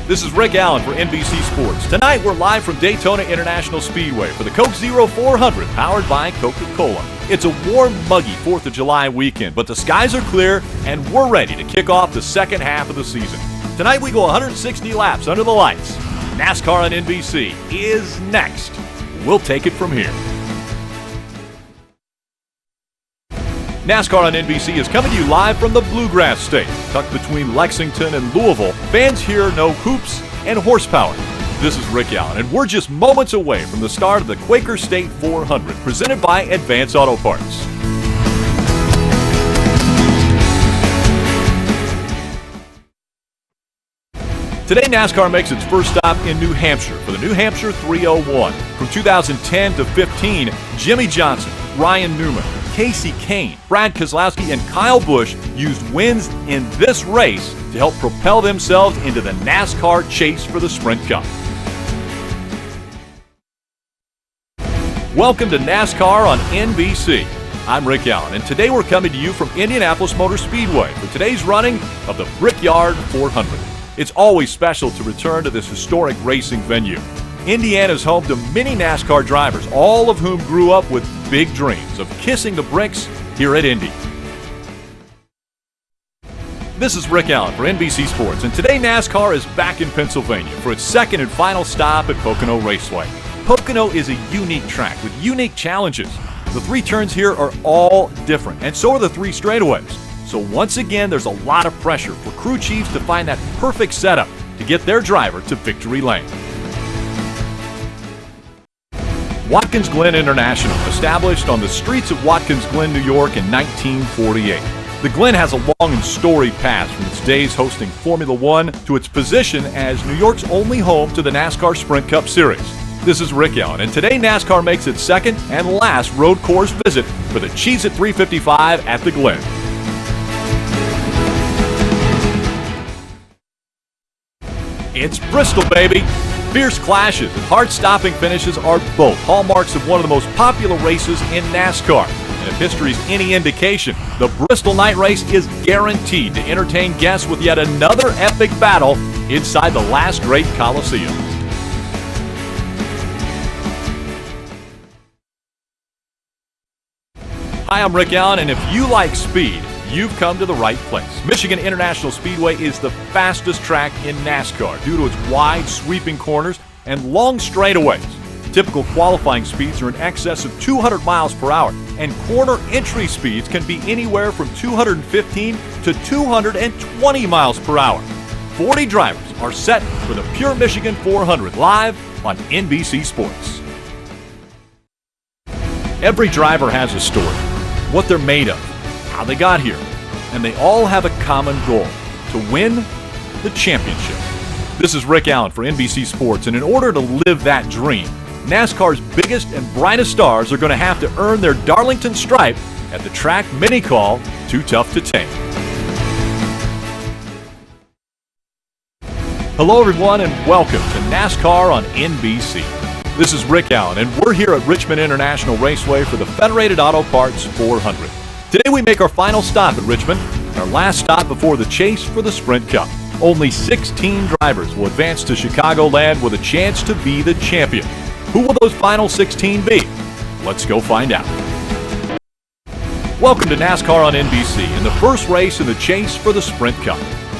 This is Rick Allen for NBC Sports. Tonight we're live from Daytona International Speedway for the Coke Zero 400 powered by Coca-Cola. It's a warm, muggy 4th of July weekend, but the skies are clear and we're ready to kick off the second half of the season. Tonight we go 160 laps under the lights. NASCAR on NBC is next. We'll take it from here. NASCAR on NBC is coming to you live from the Bluegrass State. Tucked between Lexington and Louisville, fans here know hoops and horsepower. This is Rick Allen, and we're just moments away from the start of the Quaker State 400, presented by Advance Auto Parts. Today, NASCAR makes its first stop in New Hampshire for the New Hampshire 301. From 2010 to 15, Jimmy Johnson, Ryan Newman, Casey Kane, Brad Keselowski, and Kyle Busch used wins in this race to help propel themselves into the NASCAR chase for the Sprint Cup. Welcome to NASCAR on NBC. I'm Rick Allen, and today we're coming to you from Indianapolis Motor Speedway for today's running of the Brickyard 400. It's always special to return to this historic racing venue. Indiana is home to many NASCAR drivers, all of whom grew up with big dreams of kissing the bricks here at Indy. This is Rick Allen for NBC Sports, and today NASCAR is back in Pennsylvania for its second and final stop at Pocono Raceway. Pocono is a unique track with unique challenges. The three turns here are all different, and so are the three straightaways. So once again, there's a lot of pressure for crew chiefs to find that perfect setup to get their driver to victory lane. Watkins Glen International, established on the streets of Watkins Glen, New York in 1948. The Glen has a long and storied past from its days hosting Formula One to its position as New York's only home to the NASCAR Sprint Cup Series. This is Rick Allen, and today NASCAR makes its second and last road course visit for the Cheez-It 355 at the Glen. It's Bristol, baby! Fierce clashes and heart-stopping finishes are both hallmarks of one of the most popular races in NASCAR. And if history's any indication, the Bristol Night Race is guaranteed to entertain guests with yet another epic battle inside the last great Coliseum. Hi, I'm Rick Allen, and if you like speed, you've come to the right place. Michigan International Speedway is the fastest track in NASCAR due to its wide, sweeping corners and long straightaways. Typical qualifying speeds are in excess of 200 miles per hour, and corner entry speeds can be anywhere from 215 to 220 miles per hour. 40 drivers are set for the Pure Michigan 400 live on NBC Sports. Every driver has a story, what they're made of, how they got here, and they all have a common goal: to win the championship. This is Rick Allen for NBC Sports, and in order to live that dream, NASCAR's biggest and brightest stars are going to have to earn their Darlington stripe at the track many call Too Tough to Tame. Hello everyone, and welcome to NASCAR on NBC. This is Rick Allen, and we're here at Richmond International Raceway for the Federated Auto Parts 400. Today we make our final stop at Richmond, our last stop before the chase for the Sprint Cup. Only 16 drivers will advance to Chicagoland with a chance to be the champion. Who will those final 16 be? Let's go find out. Welcome to NASCAR on NBC and the first race in the chase for the Sprint Cup.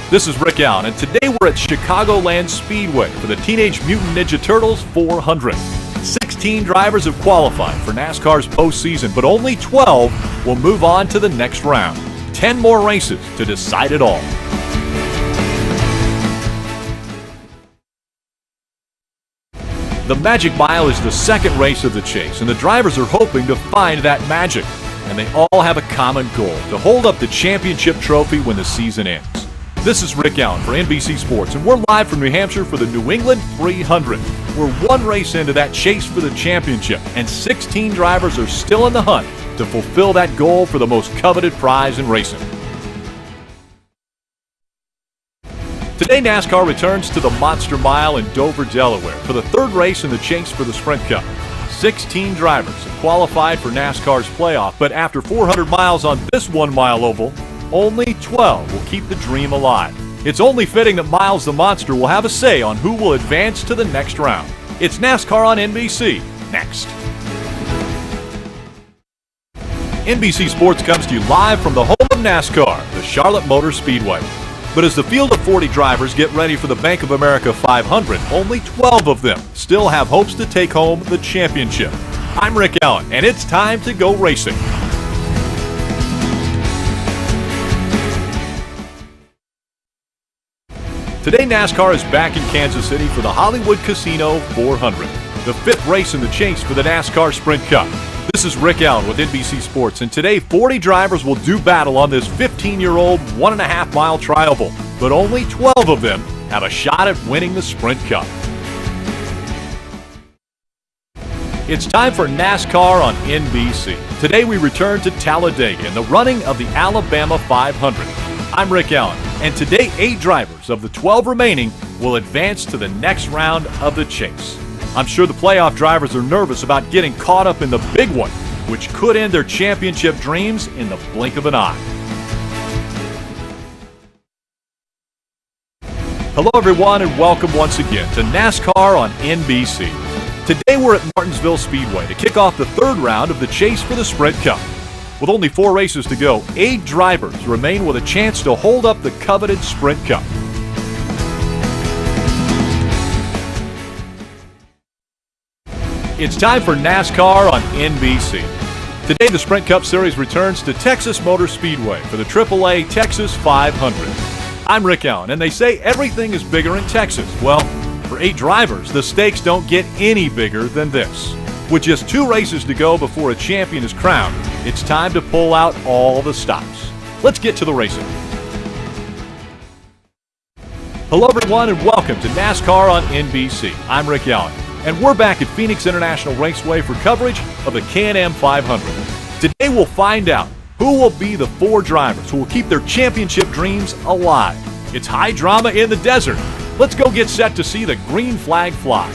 This is Rick Allen, and today we're at Chicagoland Speedway for the Teenage Mutant Ninja Turtles 400. 16 drivers have qualified for NASCAR's postseason, but only 12 will move on to the next round. 10 more races to decide it all. The Magic Mile is the second race of the chase, and the drivers are hoping to find that magic. And they all have a common goal: to hold up the championship trophy when the season ends. This is Rick Allen for NBC Sports, and we're live from New Hampshire for the New England 300. We're one race into that chase for the championship, and 16 drivers are still in the hunt to fulfill that goal for the most coveted prize in racing. Today, NASCAR returns to the Monster Mile in Dover, Delaware for the third race in the chase for the Sprint Cup. 16 drivers have qualified for NASCAR's playoff, but after 400 miles on this 1-mile oval, only 12 will keep the dream alive. It's only fitting that Miles the Monster will have a say on who will advance to the next round. It's NASCAR on NBC, next. NBC Sports comes to you live from the home of NASCAR, the Charlotte Motor Speedway. But as the field of 40 drivers get ready for the Bank of America 500, only 12 of them still have hopes to take home the championship. I'm Rick Allen, and it's time to go racing. Today, NASCAR is back in Kansas City for the Hollywood Casino 400, the fifth race in the chase for the NASCAR Sprint Cup. This is Rick Allen with NBC Sports, and today 40 drivers will do battle on this 15-year-old 1.5-mile trial bowl, but only 12 of them have a shot at winning the Sprint Cup. It's time for NASCAR on NBC. Today we return to Talladega in the running of the Alabama 500. I'm Rick Allen, and today 8 drivers of the 12 remaining will advance to the next round of the chase. I'm sure the playoff drivers are nervous about getting caught up in the big one, which could end their championship dreams in the blink of an eye. Hello everyone, and welcome once again to NASCAR on NBC. Today we're at Martinsville Speedway to kick off the third round of the chase for the Sprint Cup. With only 4 races to go, 8 drivers remain with a chance to hold up the coveted Sprint Cup. It's time for NASCAR on NBC. Today the Sprint Cup Series returns to Texas Motor Speedway for the AAA Texas 500. I'm Rick Allen, and they say everything is bigger in Texas. Well, for 8 drivers, the stakes don't get any bigger than this. With just 2 races to go before a champion is crowned, it's time to pull out all the stops. Let's get to the racing. Hello everyone, and welcome to NASCAR on NBC. I'm Rick Allen, and we're back at Phoenix International Raceway for coverage of the Can-Am 500. Today we'll find out who will be the 4 drivers who will keep their championship dreams alive. It's high drama in the desert. Let's go get set to see the green flag fly.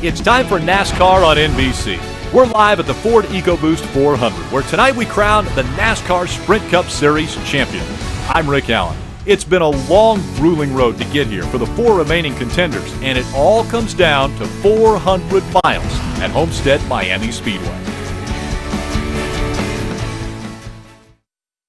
It's time for NASCAR on NBC. We're live at the Ford EcoBoost 400, where tonight we crown the NASCAR Sprint Cup Series champion. I'm Rick Allen. It's been a long, grueling road to get here for the 4 remaining contenders, and it all comes down to 400 miles at Homestead Miami Speedway.